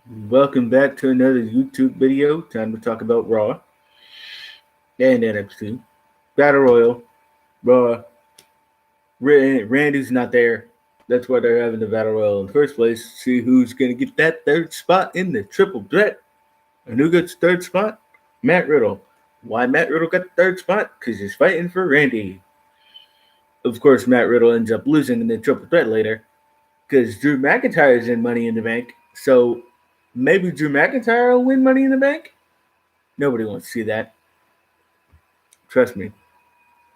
Welcome back to another YouTube video. Time to talk about Raw and NXT. Battle Royal, Raw. Randy's not there. That's why they're having the Battle Royal in the first place. See who's going to get that third spot in the triple threat. And who gets third spot? Matt Riddle. Why Matt Riddle got the third spot? Because he's fighting for Randy. Of course, Matt Riddle ends up losing in the triple threat later because Drew McIntyre is in Money in the Bank. So maybe Drew McIntyre will win Money in the Bank? Nobody wants to see that. Trust me.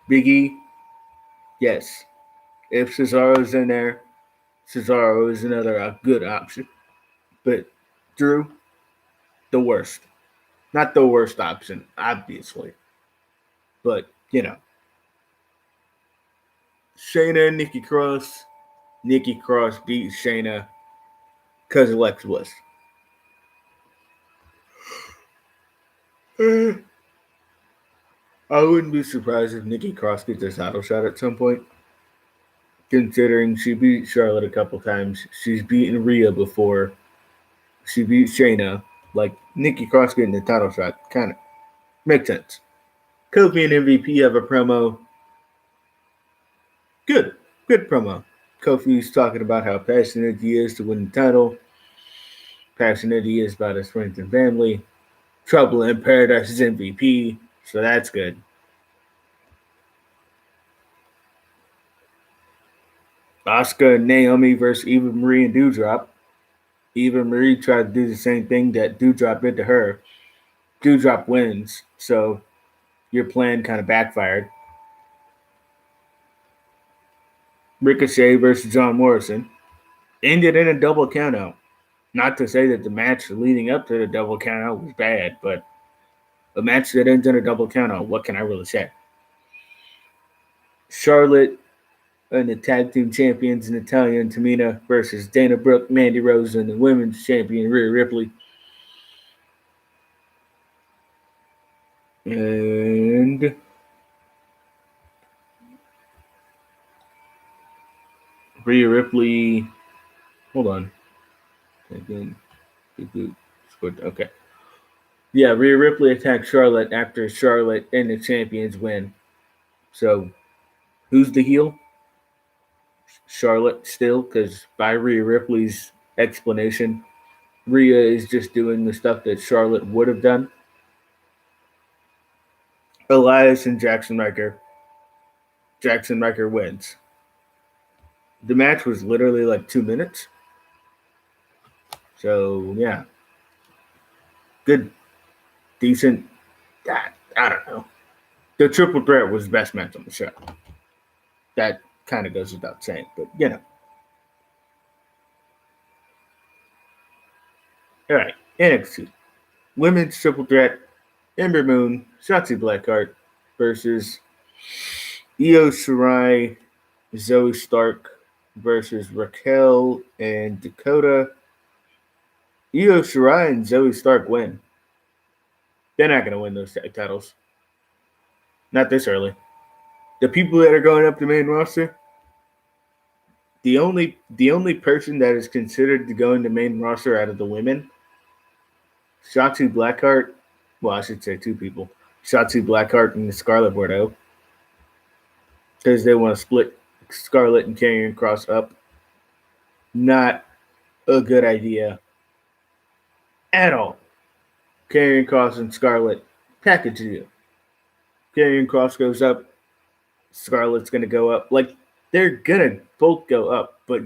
Big E, yes. If Cesaro's in there, Cesaro is another good option. But Drew, the worst. Not the worst option, obviously. But, Shayna and Nikki Cross. Nikki Cross beat Shayna because of Lex Bliss. I wouldn't be surprised if Nikki Cross gets a title shot at some point, considering she beat Charlotte a couple times. She's beaten Rhea before. She beat Shayna. Like, Nikki Cross getting the title shot kind of makes sense. Kofi and MVP have a promo. Good promo. Kofi's talking about how passionate he is to win the title, passionate he is about his friends and family. Trouble in Paradise is MVP, so that's good. Asuka and Naomi versus Eva Marie and Doudrop. Eva Marie tried to do the same thing that Doudrop did to her. Doudrop wins, so your plan kind of backfired. Ricochet versus John Morrison ended in a double countout. Not to say that the match leading up to the double countout was bad, but a match that ends in a double countout, what can I really say? Charlotte and the tag team champions Natalya and Tamina versus Dana Brooke, Mandy Rose, and the women's champion Rhea Ripley. And Rhea Ripley. Hold on. Again. Okay. Yeah, Rhea Ripley attacked Charlotte after Charlotte and the champions win. So, who's the heel? Charlotte still, because by Rhea Ripley's explanation, Rhea is just doing the stuff that Charlotte would have done. Elias and Jackson Riker. Jackson Riker wins. The match was literally like 2 minutes. So, yeah. Good, decent. I don't know. The triple threat was the best match on the show. That kind of goes without saying, but All right, NXT. Women's triple threat. Ember Moon, Shotzi Blackheart versus Io Shirai, Zoe Stark versus Raquel and Dakota. Io Shirai and Zoe Stark win. They're not going to win those titles. Not this early. The people that are going up the main roster, the only person that is considered to go in the main roster out of the women, Shotzi Blackheart. Well, I should say two people: Shotzi Blackheart and Scarlett Bordeaux, because they want to split Scarlett and Karrion Kross up. Not a good idea at all. Karrion Kross and Scarlett package deal. Karrion Kross goes up, Scarlett's gonna go up. Like, they're gonna both go up, but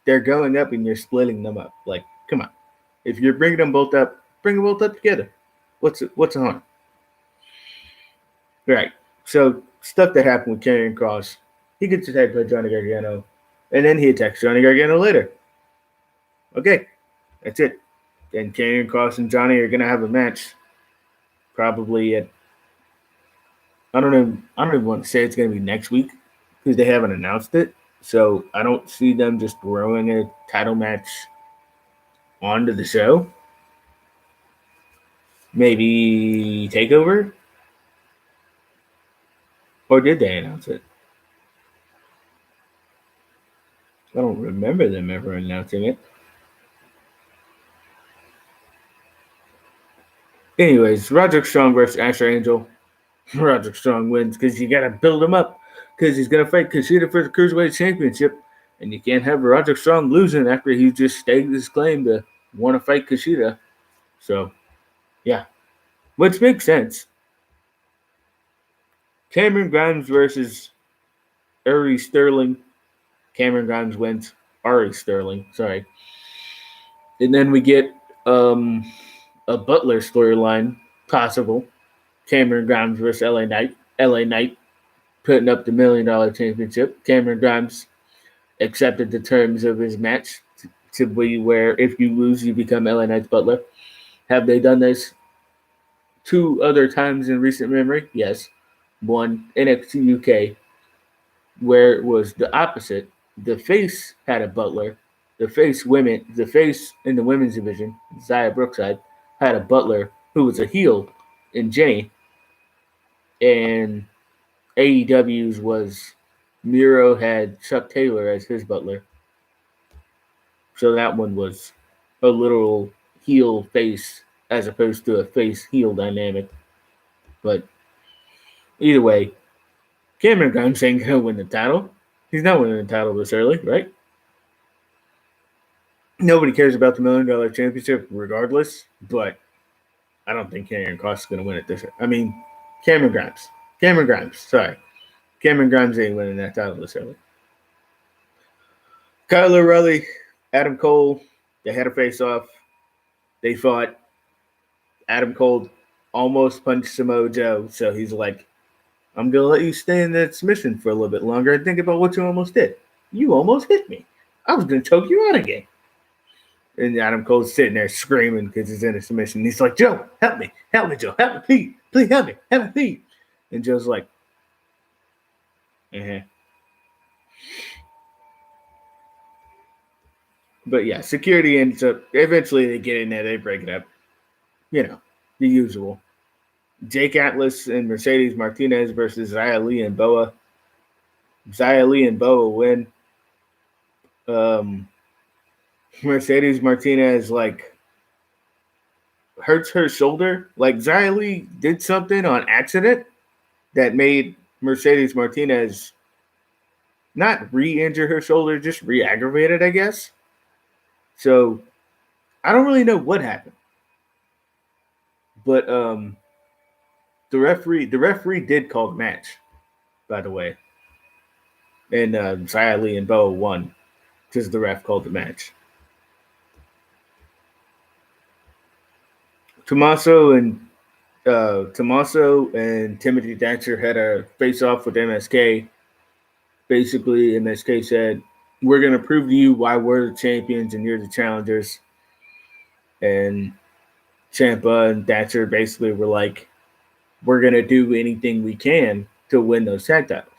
they're going up and you're splitting them up. Like, come on. If you're bringing them both up, bring them both up together. What's the harm? Right. So stuff that happened with Karrion Kross, he gets attacked by Johnny Gargano, and then he attacks Johnny Gargano later. Okay, that's it. Then Karrion Kross and Johnny are gonna have a match, probably at I don't know. I don't even want to say it's gonna be next week because they haven't announced it. So I don't see them just throwing a title match onto the show. Maybe Takeover, or did they announce it? I don't remember them ever announcing it. Anyways, Roderick Strong versus Asher Angel. Roderick Strong wins because you got to build him up because he's going to fight Kushida for the Cruiserweight Championship. And you can't have Roderick Strong losing after he just staked his claim to want to fight Kushida. So, yeah. Which makes sense. Cameron Grimes versus Ari Sterling. Cameron Grimes wins. Ari Sterling, sorry. And then we get a Butler storyline, possible. Cameron Grimes versus LA Knight. LA Knight putting up the $1 million championship. Cameron Grimes accepted the terms of his match to be where if you lose, you become LA Knight's Butler. Have they done this 2 other times in recent memory? Yes. One, NXT UK, where it was the opposite. The face had a Butler. The face in the women's division, Xia Brookside, had a Butler who was a heel in Jenny. And AEW's was Miro had Chuck Taylor as his Butler. So that one was a literal heel face as opposed to a face heel dynamic. But either way, Cameron Grimes ain't gonna win the title. He's not winning the title this early, right? Nobody cares about the $1 million championship regardless, but I don't think Cameron Cross is gonna win it this year. I mean, Cameron Grimes, sorry. Cameron Grimes ain't winning that title this early. Kyle O'Reilly, Adam Cole, they had a face-off. They fought. Adam Cole almost punched Samoa Joe, so he's like, I'm going to let you stay in that submission for a little bit longer and think about what you almost did. You almost hit me. I was going to choke you out again. And Adam Cole's sitting there screaming because he's in a submission. He's like, Joe, help me, Joe, help me, please help me, please. And Joe's like, But yeah, security ends up, eventually they get in there, they break it up. You know, the usual. Jake Atlas and Mercedes Martinez versus Xia Li and Boa. Xia Li and Boa win. Mercedes Martinez hurts her shoulder. Xia Li did something on accident that made Mercedes Martinez not re-injure her shoulder, just re-aggravate it, I guess. So I don't really know what happened. But the referee did call the match, by the way. And Xia Li and Boa won because the ref called the match. Tommaso and Timothy Thatcher had a face-off with MSK. Basically, MSK said, we're going to prove to you why we're the champions and you're the challengers. And Ciampa and Thatcher basically were like, we're going to do anything we can to win those tag titles.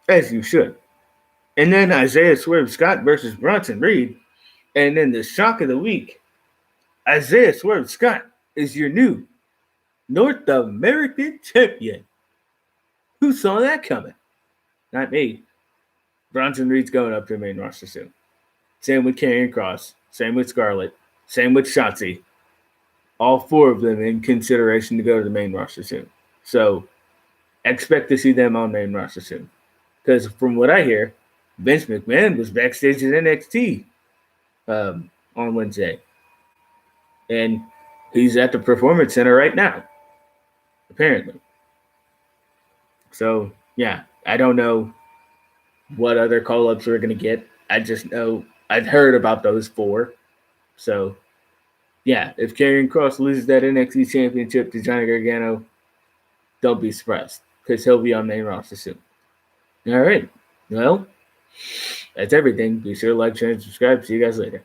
As you should. And then Isaiah Swerve Scott versus Bronson Reed. And then the shock of the week, Isaiah Swerve Scott is your new North American champion. Who saw that coming? Not me. Bronson Reed's going up to the main roster soon. Same with Karrion Kross. Same with Scarlett. Same with Shotzi. All 4 of them in consideration to go to the main roster soon. So expect to see them on main roster soon. Because from what I hear, Vince McMahon was backstage at NXT on Wednesday. And he's at the Performance Center right now, apparently. So, yeah, I don't know what other call-ups we're going to get. I just know I've heard about those 4. So, yeah, if Karrion Kross loses that NXT championship to Johnny Gargano, don't be surprised because he'll be on main roster soon. All right. Well, that's everything. Be sure to like, share, and subscribe. See you guys later.